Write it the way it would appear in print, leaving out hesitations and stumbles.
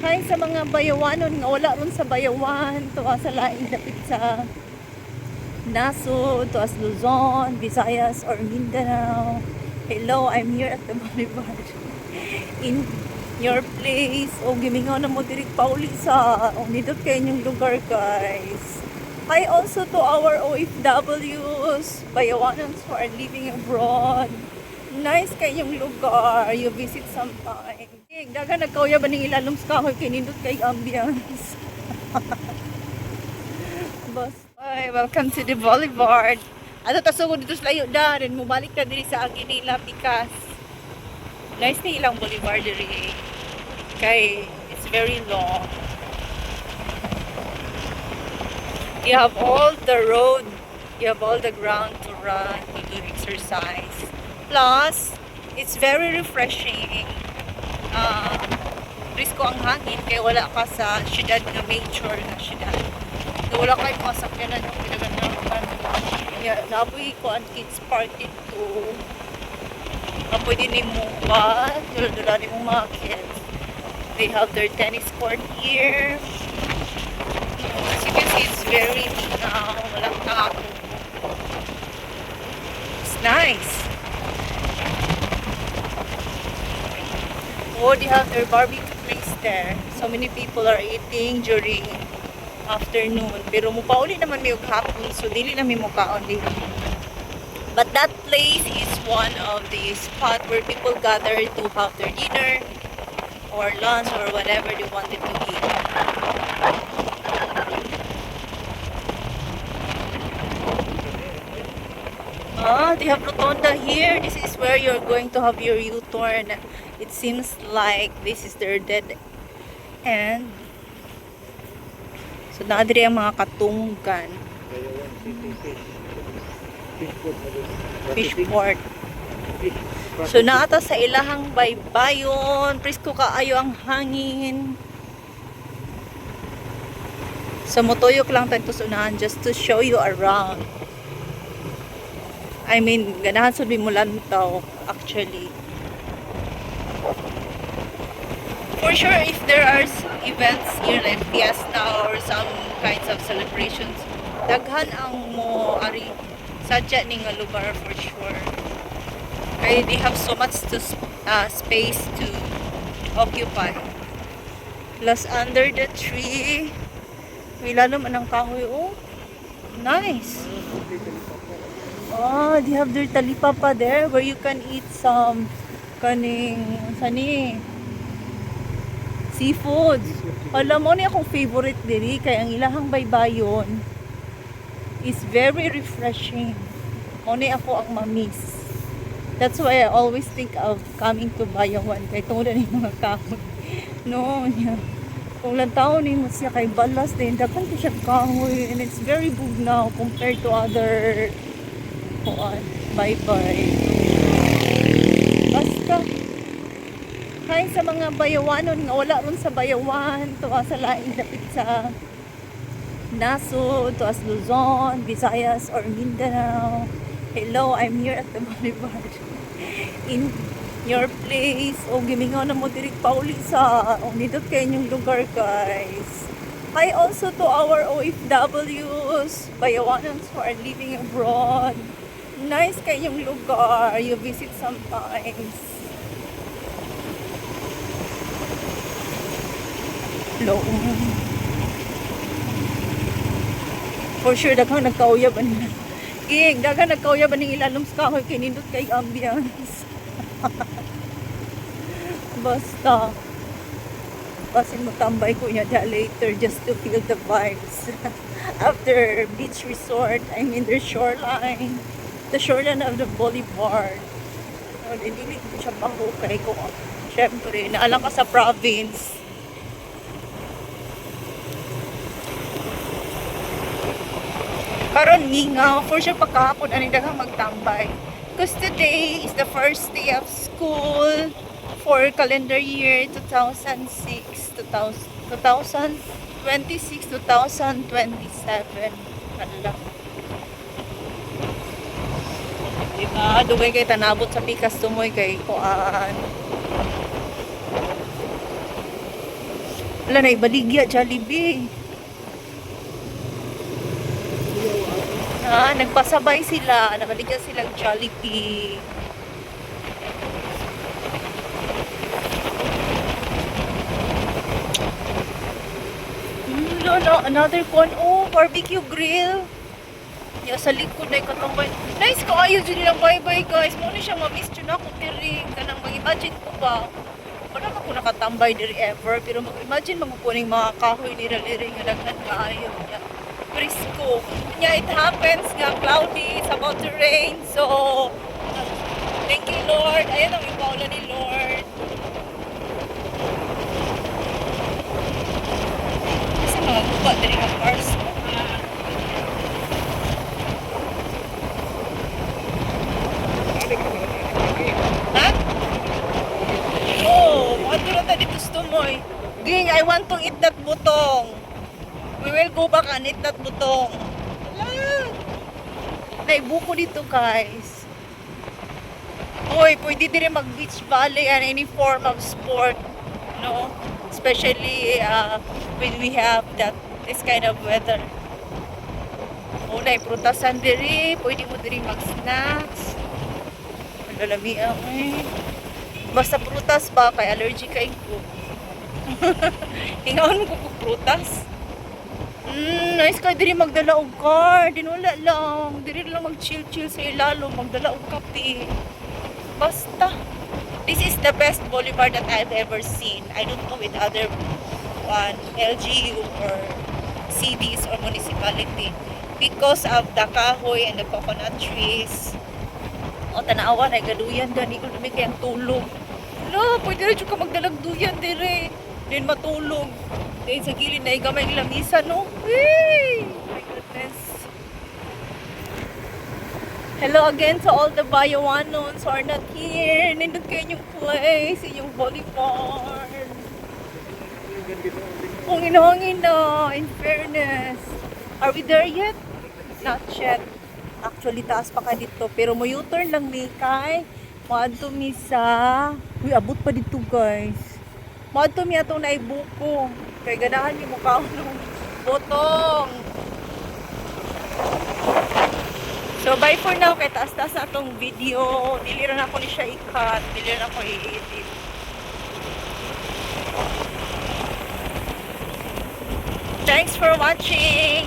Hi sa mga bayawanon nga wala ron sa Bayawan, tuwa sa laing dapit sa Nasud, tuwa sa Luzon, Visayas or Mindanao. Hello, I'm here at the Boulevard in your place. O gimingaw na mo diri pauli sa nindot kay inyong lugar, guys. Hi also to our OFWs, bayawanons who are living abroad. Nice kayong lugar, you visit sometime. Daga nagkauya ba ning ilalom sa kahoy kay nindot kay ambience. Boss, ay, welcome to the Boulevard. Ato tasugod dito sa layo da, rin mubalik ta diri sa Aguinila Picas. Nice ni ilang boulevard diri. Kay it's very long. You have all the road, you have all the ground to run, to do exercise. Plus, it's very refreshing. Risko ang hangin kaya wala ka sa syudad na major na syudad. So, wala kayo mga sakyanan yung pinaganapan. Naboy ko ang kids party to. Pwede ni mo ba? Dula ni mo mga kids. They have their tennis court here. As you can see, it's very now. Walang tao. It's nice. Oh, they have their barbecue place there. So many people are eating during afternoon. Pero mupauli naman may hapon, so dili na may mukaon dito. But that place is one of the spot where people gather to have their dinner or lunch or whatever they wanted to eat. They have rotonda here. This is where you're going to have your U-turn. It seems like this is their dead end. So, naadiri ang mga katunggan. Fishport. So, naata sa ilahang baybayon. Presko kaayo ang hangin. So, motuyok lang tayo sa unahan just to show you around. I mean, ganahan sa bimulantaw actually. For sure, if there are events here like fiesta or some kinds of celebrations, daghan ang mo ari sadya ning nga lugar for sure. Kaya they have so much to space to occupy. Plus under the tree, may lalo man ang kahoy. Oh, nice. Oh, they have their talipapa there where you can eat some seafood. Alam mo niya akong favorite diri kay ang ilahang baybayon is very refreshing. Mo ni ako ang mamiss. That's why I always think of coming to Bayawan kay tungod ni mga kahoy. No, niya. Kung lang taon ni mo siya kay balas din dapat ko siya kahoy and it's very bugnaw compared to other bye-bye. Basta. Hi sa mga bayawanon nga wala ron sa Bayawan, tuwa sa laing dapit sa Nasud, tuwa sa Luzon, Visayas or Mindanao. Hello, I'm here at the Boulevard in your place. O gimingaw na mo diri pauli sa nindot kay inyong lugar, guys. Hi also to our OFWs, bayawanons who are living abroad. Nice kayong lugar, you visit sometimes. Hello. For sure, daghang nagkauya ba nila? Daghang nagkauya ba ning ilalom sa kahoy kay nindot kay ambience. Basta. Basin mo tambay ko niya later just to feel the vibes. After beach resort, I mean their shoreline. The shoreline of the Boulevard. Hindi ko siya mahukay ko. Siyempre, naalang ka sa province. Karon ngingaw, for sure pagkahapon ani daghang magtambay. Because today is the first day of school for calendar year 2026, 2027. Allah. Diba? Dugay kay tanabot sa Picas tumoy kay kuan. Wala na ibaligya, Jollibee. Nagpasabay sila. Nakaligya silang Jollibee. No, another one. Oh, barbecue grill. Ya sa likod ay katambay. Nice ko ayo dili lang bye-bye guys. Mo ni siya ma-miss jud ako diri kanang mag-imagine ko ba. Wala man ko nakatambay diri ever pero mag-imagine magkukuning mga kahoy ni diri nga daghan kaayo niya. Frisco. Yeah, it happens nga cloudy, it's about to rain. So thank you Lord. Ayun ang ipaulan ni Lord. Kasi mga guba diri ang cars. Ha? Oh, ano na dito stumoy? Ging, I want to eat that butong. We will go back and eat that butong. Naibuko dito guys. Hoy, pwede din mag beach volley and any form of sport. No? Especially when we have this kind of weather. Oh, naiprutas diri. Pwede mo diri mag-snacks. Lalami ako eh. Basta prutas ba? Kay allergic kay ko. Hingaon mo ko prutas. Nice ka diri magdala og car. Dinula lang. Diri lang mag-chill-chill sa ilalo. Magdala og kape. Basta. This is the best boulevard that I've ever seen. I don't know with other one, LGU or cities or municipality. Because of the kahoy and the coconut trees. O tanawa na gaduyan gani ko dumi kayang tulog. Lo, pwede rin ka magdalag duyan dire. Din matulog. Dahil sa gilid na igamay lamisa no. Hey! My goodness. Hello again to all the Bayawanos who are not here. Nindot kayo yung place, yung boulevard. Kung inahangin na, in fairness. Are we there yet? Not yet. Actually, taas pa ka dito. Pero mo U-turn lang ni kay. Maadto mi sa... Uy, abot pa dito guys. Maadto mi atong naibuko. Kay ganahan ni mukha ng botong. So, bye for now. Kay taas-taas na itong video. Diliran ako ni siya i-cut. Diliran ako i-edit. Thanks for watching.